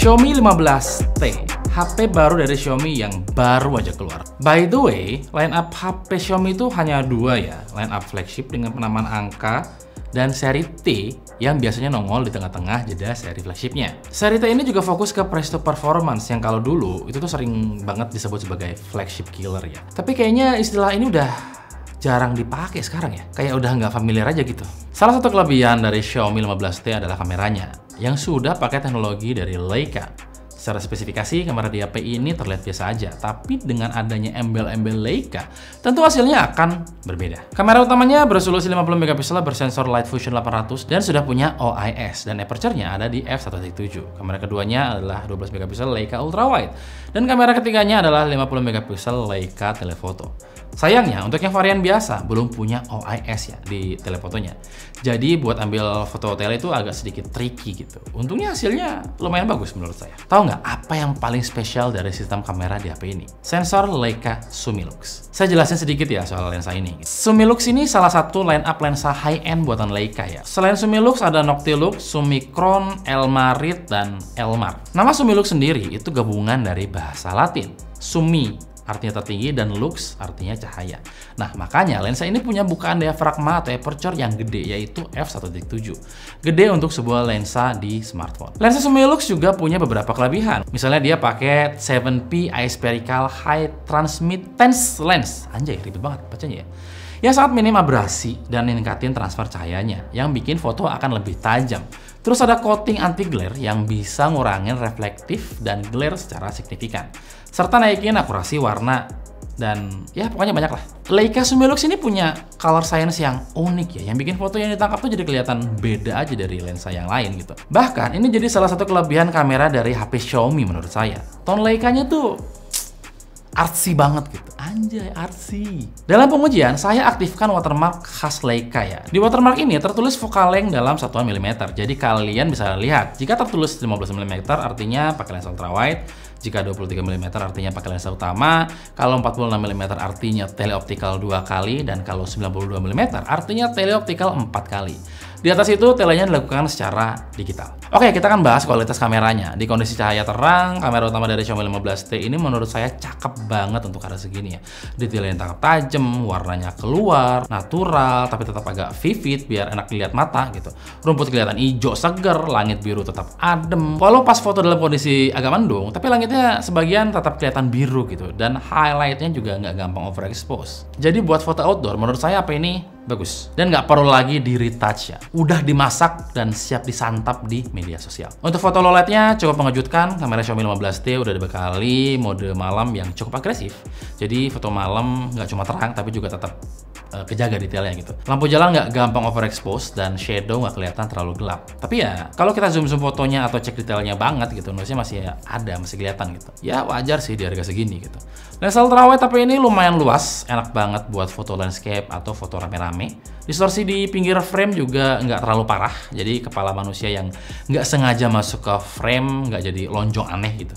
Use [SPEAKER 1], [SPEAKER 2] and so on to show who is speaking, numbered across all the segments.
[SPEAKER 1] Xiaomi 15T, HP baru dari Xiaomi yang baru aja keluar. By the way, line up HP Xiaomi itu hanya dua ya, line up flagship dengan penamaan angka dan seri T yang biasanya nongol di tengah-tengah jeda seri flagshipnya. Seri T ini juga fokus ke Presto Performance yang kalau dulu itu tuh sering banget disebut sebagai flagship killer ya. Tapi kayaknya istilah ini udah jarang dipakai sekarang ya, kayak udah nggak familiar aja gitu. Salah satu kelebihan dari Xiaomi 15T adalah kameranya yang sudah pakai teknologi dari Leica. Secara spesifikasi, kamera di HP ini terlihat biasa aja, tapi dengan adanya embel-embel Leica, tentu hasilnya akan berbeda. Kamera utamanya beresolusi 50 megapiksel bersensor Light Fusion 800 dan sudah punya OIS, dan aperture-nya ada di f1.7. Kamera keduanya adalah 12 megapiksel Leica Ultrawide, dan kamera ketiganya adalah 50 megapiksel Leica Telephoto. Sayangnya, untuk yang varian biasa, belum punya OIS ya di telefotonya. Jadi buat ambil foto tele itu agak sedikit tricky gitu. Untungnya hasilnya lumayan bagus menurut saya. Tahu nggak apa yang paling spesial dari sistem kamera di HP ini? Sensor Leica Sumilux. Saya jelasin sedikit ya soal lensa ini. Sumilux ini salah satu line up lensa high-end buatan Leica ya. Selain Sumilux ada Noctilux, Summicron, Elmarit, dan Elmar. Nama Sumilux sendiri itu gabungan dari bahasa Latin. Sumi artinya tertinggi, dan lux artinya cahaya. Nah, makanya lensa ini punya bukaan diafragma atau aperture yang gede, yaitu f1.7. Gede untuk sebuah lensa di smartphone. Lensa Sumilux juga punya beberapa kelebihan. Misalnya dia pakai 7P Aspherical High Transmittance Lens. Anjay, ribet banget bacanya ya. Yang sangat minim abrasi dan ningkatin transfer cahayanya, yang bikin foto akan lebih tajam. Terus ada coating anti glare yang bisa ngurangin reflektif dan glare secara signifikan, serta naikin akurasi warna, dan ya pokoknya banyak lah. Leica Sumilux ini punya color science yang unik ya, yang bikin foto yang ditangkap tuh jadi kelihatan beda aja dari lensa yang lain gitu. Bahkan ini jadi salah satu kelebihan kamera dari HP Xiaomi menurut saya. Tone Leica-nya tuh artsy banget gitu. Anjay, artsy. Dalam pengujian, saya aktifkan watermark khas Leica ya. Di watermark ini tertulis focal length dalam satuan milimeter. Jadi kalian bisa lihat, jika tertulis 15 mm artinya pakai lensa ultrawide, jika 23 mm artinya pakai lensa utama, kalau 46 mm artinya teleoptical 2 kali, dan kalau 92 mm artinya teleoptical 4 kali. Di atas itu telenya dilakukan secara digital. Oke, kita akan bahas kualitas kameranya. Di kondisi cahaya terang, kamera utama dari Xiaomi 15T ini menurut saya cakep banget untuk harga segini ya. Detailnya tangkap tajam, warnanya keluar, natural, tapi tetap agak vivid biar enak dilihat mata gitu. Rumput kelihatan hijau seger, langit biru tetap adem. Walau pas foto dalam kondisi agak mendung, tapi langitnya sebagian tetap kelihatan biru gitu. Dan highlightnya juga nggak gampang overexpose. Jadi buat foto outdoor, menurut saya apa ini bagus. Dan nggak perlu lagi di retouch ya. Udah dimasak dan siap disantap di media sosial. Untuk foto low light-nya cukup mengejutkan. Kamera Xiaomi 15T udah dibekali mode malam yang cukup agresif. Jadi foto malam nggak cuma terang, tapi juga tetap kejaga detailnya gitu. Lampu jalan nggak gampang overexpose dan shadow nggak kelihatan terlalu gelap. Tapi ya kalau kita zoom fotonya atau cek detailnya banget gitu, noise-nya masih ada, masih kelihatan gitu. Ya wajar sih di harga segini gitu. Lensa ultrawide tapi ini lumayan luas, enak banget buat foto landscape atau foto rame-rame. Distorsi di pinggir frame juga nggak terlalu parah, jadi kepala manusia yang nggak sengaja masuk ke frame nggak jadi lonjong aneh gitu.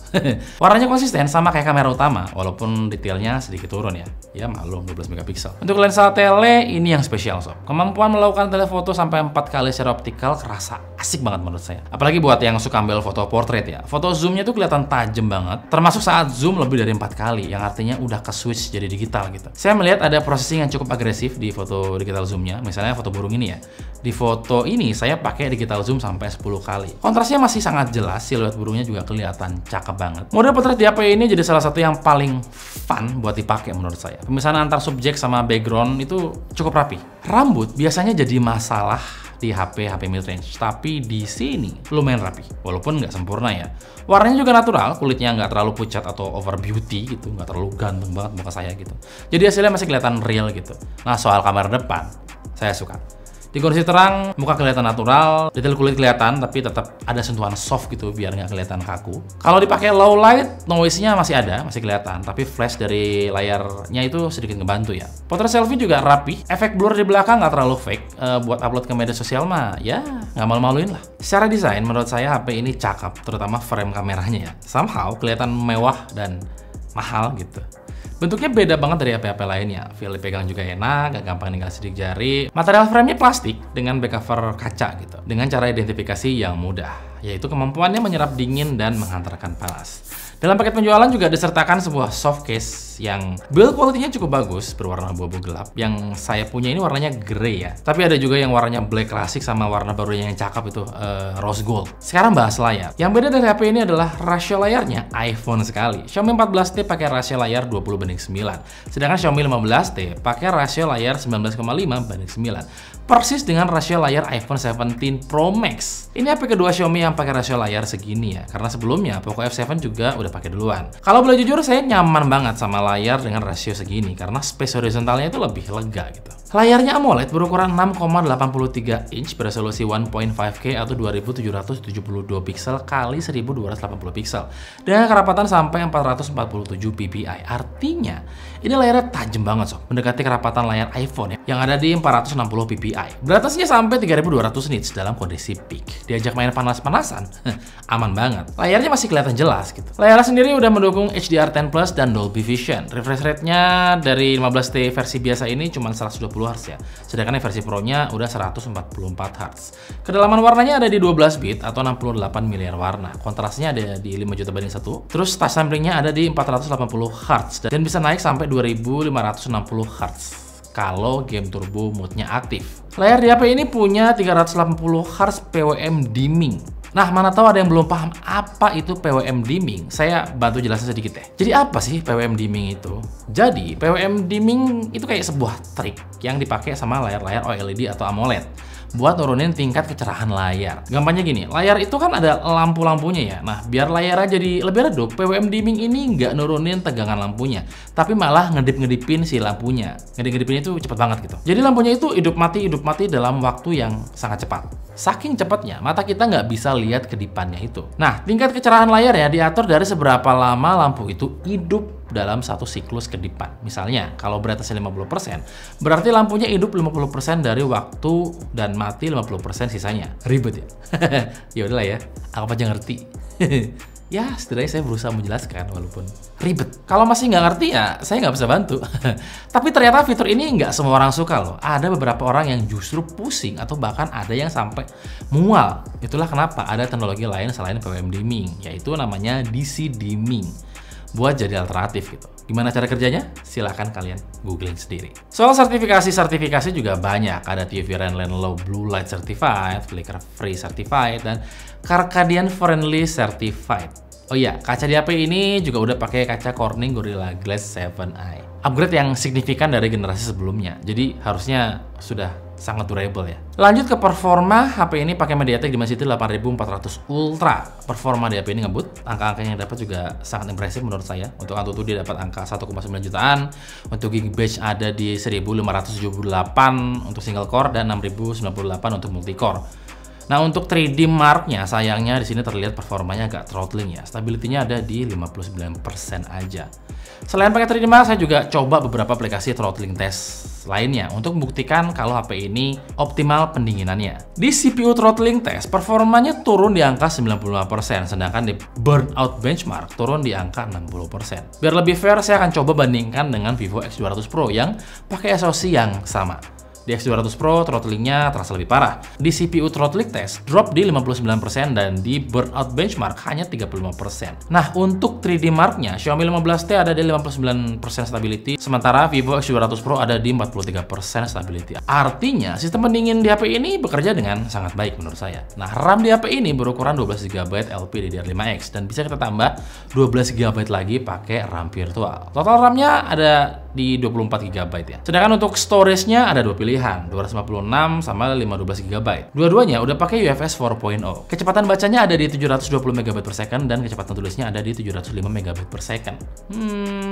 [SPEAKER 1] Warnanya konsisten sama kayak kamera utama, walaupun detailnya sedikit turun ya. Ya maklum 12 megapiksel. Untuk lensa tele ini yang spesial sob. Kemampuan melakukan telefoto sampai 4 kali secara optikal kerasa asik banget menurut saya. Apalagi buat yang suka ambil foto portrait ya. Foto zoomnya tuh kelihatan tajam banget, termasuk saat zoom lebih dari 4 kali, yang artinya udah ke switch jadi digital gitu. Saya melihat ada processing yang cukup agresif di foto digital zoomnya. Misalnya foto burung ini ya. Di foto ini saya pakai digital zoom sampai 10 kali. Kontrasnya masih sangat jelas, siluet burungnya juga kelihatan cakep banget. Mode potret di HP ini jadi salah satu yang paling fun buat dipakai menurut saya. Pemisahan antar subjek sama background itu cukup rapi. Rambut biasanya jadi masalah di HP mid-range, tapi di sini lumayan rapi, walaupun nggak sempurna ya. Warnanya juga natural, kulitnya nggak terlalu pucat atau over beauty gitu, nggak terlalu ganteng banget muka saya gitu. Jadi hasilnya masih kelihatan real gitu. Nah, soal kamera depan, saya suka. Di kondisi terang, muka kelihatan natural, detail kulit kelihatan, tapi tetap ada sentuhan soft gitu biar nggak kelihatan kaku. Kalau dipakai low light, noise-nya masih ada, masih kelihatan, tapi flash dari layarnya itu sedikit ngebantu ya. Potret selfie juga rapi, efek blur di belakang nggak terlalu fake. Buat upload ke media sosial mah, ya nggak malu-maluin lah. Secara desain, menurut saya HP ini cakep, terutama frame kameranya ya. Somehow kelihatan mewah dan mahal gitu. Bentuknya beda banget dari HP-HP lainnya. Feel dipegang juga enak, gak gampang ninggal sidik jari. Material frame-nya plastik dengan back cover kaca gitu. Dengan cara identifikasi yang mudah. yaitu kemampuannya menyerap dingin dan menghantarkan panas. Dalam paket penjualan juga disertakan sebuah soft case yang build quality-nya cukup bagus, berwarna abu-abu gelap. Yang saya punya ini warnanya grey ya. Tapi ada juga yang warnanya black klasik sama warna baru yang cakep itu rose gold. Sekarang bahas layar. Yang beda dari HP ini adalah rasio layarnya iPhone sekali. Xiaomi 14T pakai rasio layar 20:9. Sedangkan Xiaomi 15T pakai rasio layar 19,5:9. Persis dengan rasio layar iPhone 17 Pro Max. Ini HP kedua Xiaomi yang pakai rasio layar segini ya, karena sebelumnya Poco F7 juga udah pakai duluan. Kalau boleh jujur, saya nyaman banget sama layar dengan rasio segini, karena space horizontalnya itu lebih lega gitu. Layarnya AMOLED berukuran 6,83 inch beresolusi 1.5K atau 2772 pixel kali 1280 pixel dengan kerapatan sampai 447 ppi. Artinya, ini layarnya tajam banget sob, mendekati kerapatan layar iPhone yang ada di 460 ppi. Brightness-nya sampai 3200 nits dalam kondisi peak. Diajak main panas-panasan, aman banget. Layarnya masih kelihatan jelas gitu. Layarnya sendiri udah mendukung HDR10 Plus dan Dolby Vision. Refresh rate-nya dari 15T versi biasa ini cuma 120 Hz ya. Sedangkan versi Pro-nya udah 144 Hz. Kedalaman warnanya ada di 12 bit atau 68 miliar warna. Kontrasnya ada di 5 juta banding 1. Terus touch sampling-nya ada di 480 Hz dan bisa naik sampai 2560 Hz kalau game turbo mode-nya aktif. Layar di HP ini punya 380 Hz PWM dimming. Nah, mana tahu ada yang belum paham apa itu PWM dimming. Saya bantu jelasin sedikit ya. Jadi apa sih PWM dimming itu? Jadi, PWM dimming itu kayak sebuah trik yang dipakai sama layar-layar OLED atau AMOLED buat nurunin tingkat kecerahan layar. Gampangnya gini, layar itu kan ada lampu-lampunya ya. Nah, biar layarnya jadi lebih redup, PWM dimming ini nggak nurunin tegangan lampunya, tapi malah ngedip-ngedipin si lampunya. Ngedip-ngedipin itu cepet banget gitu. Jadi lampunya itu hidup mati dalam waktu yang sangat cepat. Saking cepatnya, mata kita nggak bisa lihat kedipannya itu. Nah, tingkat kecerahan layar ya diatur dari seberapa lama lampu itu hidup dalam satu siklus kedipan. Misalnya, kalau brightness-nya 50%, berarti lampunya hidup 50% dari waktu dan mati 50% sisanya. Ribet ya? Ya udahlah ya, aku aja ngerti. Ya, setidaknya saya berusaha menjelaskan walaupun ribet. Kalau masih nggak ngerti ya, saya nggak bisa bantu. Tapi ternyata fitur ini nggak semua orang suka loh. Ada beberapa orang yang justru pusing atau bahkan ada yang sampai mual. Itulah kenapa ada teknologi lain selain PWM dimming, yaitu namanya DC dimming. Buat jadi alternatif gitu. Gimana cara kerjanya? Silahkan kalian googling sendiri. Soal sertifikasi juga banyak. Ada TUV Renland Low Blue Light Certified, Flicker Free Certified, dan Circadian Friendly Certified. Oh iya, kaca di HP ini juga udah pakai kaca Corning Gorilla Glass 7i. Upgrade yang signifikan dari generasi sebelumnya. Jadi harusnya sudah sangat durable ya. Lanjut ke performa, HP ini pakai MediaTek Dimensity 8400 Ultra. Performa di HP ini ngebut, angka-angka yang dapat juga sangat impresif menurut saya. Untuk AnTuTu dia dapat angka 1,9 jutaan, untuk Geekbench ada di 1578 untuk single core dan 6098 untuk multi core. Nah, untuk 3D Mark-nya sayangnya di sini terlihat performanya agak throttling ya. Stability-nya ada di 59% aja. Selain pakai 3D Mark, saya juga coba beberapa aplikasi throttling test lainnya untuk membuktikan kalau HP ini optimal pendinginannya. Di CPU throttling test, performanya turun di angka 95%, sedangkan di burnout benchmark turun di angka 60%. Biar lebih fair, saya akan coba bandingkan dengan Vivo X200 Pro yang pakai SoC yang sama. Di X200 Pro, throttlingnya terasa lebih parah. Di CPU throttling test, drop di 59% dan di burnout benchmark hanya 35%. Nah, untuk 3D Mark-nya, Xiaomi 15T ada di 59% stability, sementara Vivo X200 Pro ada di 43% stability. Artinya, sistem pendingin di HP ini bekerja dengan sangat baik menurut saya. Nah, RAM di HP ini berukuran 12GB LPDDR5X dan bisa kita tambah 12GB lagi pakai RAM virtual. Total RAM-nya ada di 24GB ya. Sedangkan untuk storage-nya ada dua pilihan, 256 sama 512GB. Dua-duanya udah pakai UFS 4.0. Kecepatan bacanya ada di 720 MB/s dan kecepatan tulisnya ada di 705 MB/s.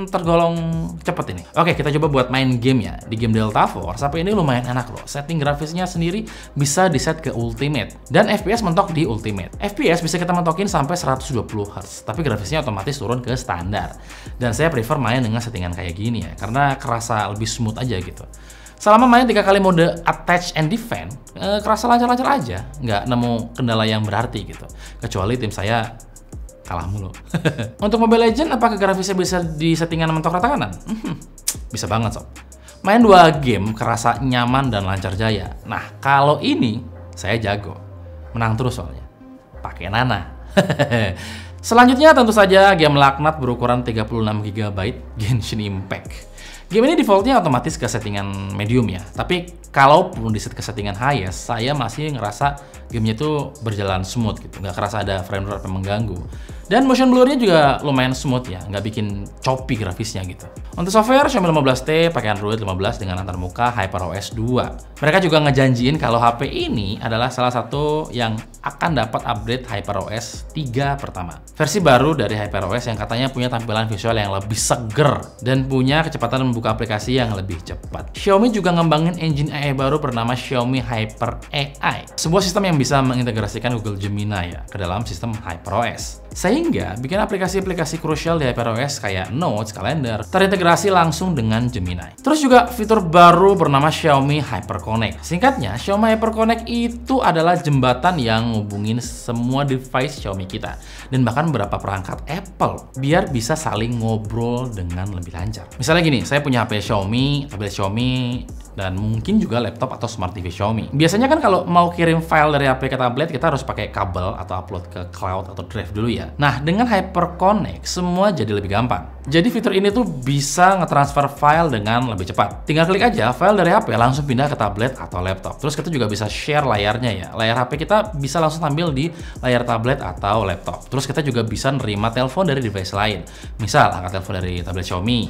[SPEAKER 1] Tergolong cepet ini. Oke, kita coba buat main game ya. Di game Delta Force, HP ini lumayan enak loh. Setting grafisnya sendiri bisa di-set ke Ultimate dan FPS mentok di Ultimate. FPS bisa kita mentokin sampai 120 Hz, tapi grafisnya otomatis turun ke standar. Dan saya prefer main dengan settingan kayak gini ya, karena kerasa lebih smooth aja gitu. Selama main 3 kali mode Attach and Defend, kerasa lancar-lancar aja, nggak nemu kendala yang berarti gitu. Kecuali tim saya kalah mulu. Untuk Mobile Legends, apakah grafisnya bisa di settingan mentok rata kanan? Bisa banget sob. Main 2 game kerasa nyaman dan lancar jaya. Nah, kalau ini saya jago, menang terus soalnya. pakai Nana. Selanjutnya tentu saja game laknat berukuran 36 GB Genshin Impact. Game ini defaultnya otomatis ke settingan medium ya, tapi kalaupun di set ke settingan highest, saya masih ngerasa gamenya itu berjalan smooth gitu, nggak kerasa ada frame drop yang mengganggu. Dan motion blur-nya juga lumayan smooth ya, nggak bikin choppy grafisnya gitu. Untuk software, Xiaomi 15T pakai Android 15 dengan antarmuka HyperOS 2. Mereka juga ngejanjiin kalau HP ini adalah salah satu yang akan dapat upgrade HyperOS 3 pertama. Versi baru dari HyperOS yang katanya punya tampilan visual yang lebih seger dan punya kecepatan membuka aplikasi yang lebih cepat. Xiaomi juga ngembangin engine AI baru bernama Xiaomi Hyper AI, sebuah sistem yang bisa mengintegrasikan Google Gemini ya ke dalam sistem HyperOS. Sehingga bikin aplikasi-aplikasi krusial di HyperOS kayak Notes, Kalender terintegrasi langsung dengan Gemini. Terus juga fitur baru bernama Xiaomi Hyper Connect. Singkatnya, Xiaomi Hyper Connect itu adalah jembatan yang ngubungin semua device Xiaomi kita dan bahkan beberapa perangkat Apple biar bisa saling ngobrol dengan lebih lancar. Misalnya gini, saya punya HP Xiaomi, tablet Xiaomi, dan mungkin juga laptop atau smart TV Xiaomi. Biasanya kan kalau mau kirim file dari HP ke tablet, kita harus pakai kabel atau upload ke cloud atau drive dulu ya. Nah, dengan Hyper Connect, semua jadi lebih gampang. Jadi fitur ini tuh bisa nge-transfer file dengan lebih cepat. Tinggal klik aja file dari HP langsung pindah ke tablet atau laptop. Terus kita juga bisa share layarnya ya. Layar HP kita bisa langsung tampil di layar tablet atau laptop. Terus kita juga bisa nerima telepon dari device lain. Misal, angkat telepon dari tablet Xiaomi.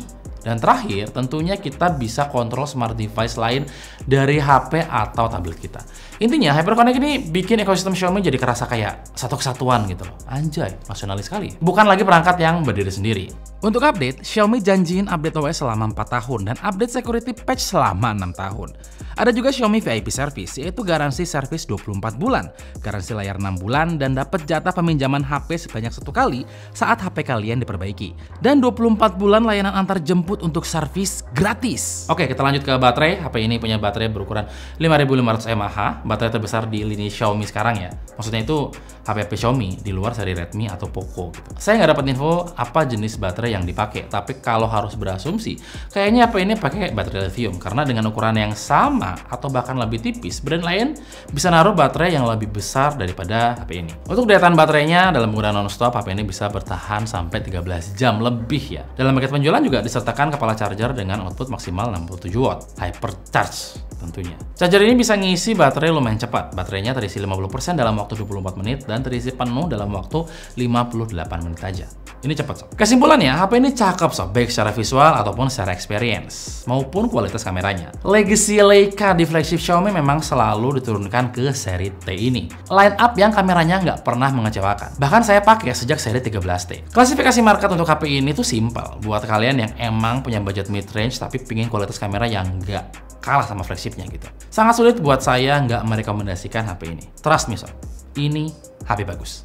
[SPEAKER 1] Dan terakhir, tentunya kita bisa kontrol smart device lain dari HP atau tablet kita. Intinya, Hyper Connect ini bikin ekosistem Xiaomi jadi kerasa kayak satu kesatuan gitu loh. Anjay, nasionalis sekali. Bukan lagi perangkat yang berdiri sendiri. Untuk update, Xiaomi janjiin update OS selama 4 tahun dan update security patch selama 6 tahun. Ada juga Xiaomi VIP Service, yaitu garansi servis 24 bulan, garansi layar 6 bulan, dan dapat jatah peminjaman HP sebanyak 1 kali saat HP kalian diperbaiki. Dan 24 bulan layanan antar jemput untuk servis gratis. Oke, kita lanjut ke baterai. HP ini punya baterai berukuran 5500 mAh, baterai terbesar di lini Xiaomi sekarang ya. Maksudnya itu HP Xiaomi di luar seri Redmi atau Poco gitu. Saya nggak dapat info apa jenis baterai yang dipakai, tapi kalau harus berasumsi, kayaknya HP ini pakai baterai lithium karena dengan ukuran yang sama atau bahkan lebih tipis, brand lain bisa naruh baterai yang lebih besar daripada HP ini. Untuk daya tahan baterainya dalam penggunaan non-stop, HP ini bisa bertahan sampai 13 jam lebih ya. Dalam paket penjualan juga disertakan kepala charger dengan output maksimal 67 watt, hypercharge tentunya. Charger ini bisa ngisi baterai lumayan cepat. Baterainya terisi 50% dalam waktu 24 menit dan terisi penuh dalam waktu 58 menit aja. Ini cepat sob. Kesimpulannya, HP ini cakep sob, baik secara visual ataupun secara experience maupun kualitas kameranya. Legacy Leica di flagship Xiaomi memang selalu diturunkan ke seri T ini. Line up yang kameranya nggak pernah mengecewakan. Bahkan saya pakai sejak seri 13T. Klasifikasi market untuk HP ini tuh simple. Buat kalian yang emang punya budget mid-range tapi pingin kualitas kamera yang nggak kalah sama flagshipnya gitu. Sangat sulit buat saya nggak merekomendasikan HP ini. Trust me sob, ini HP bagus.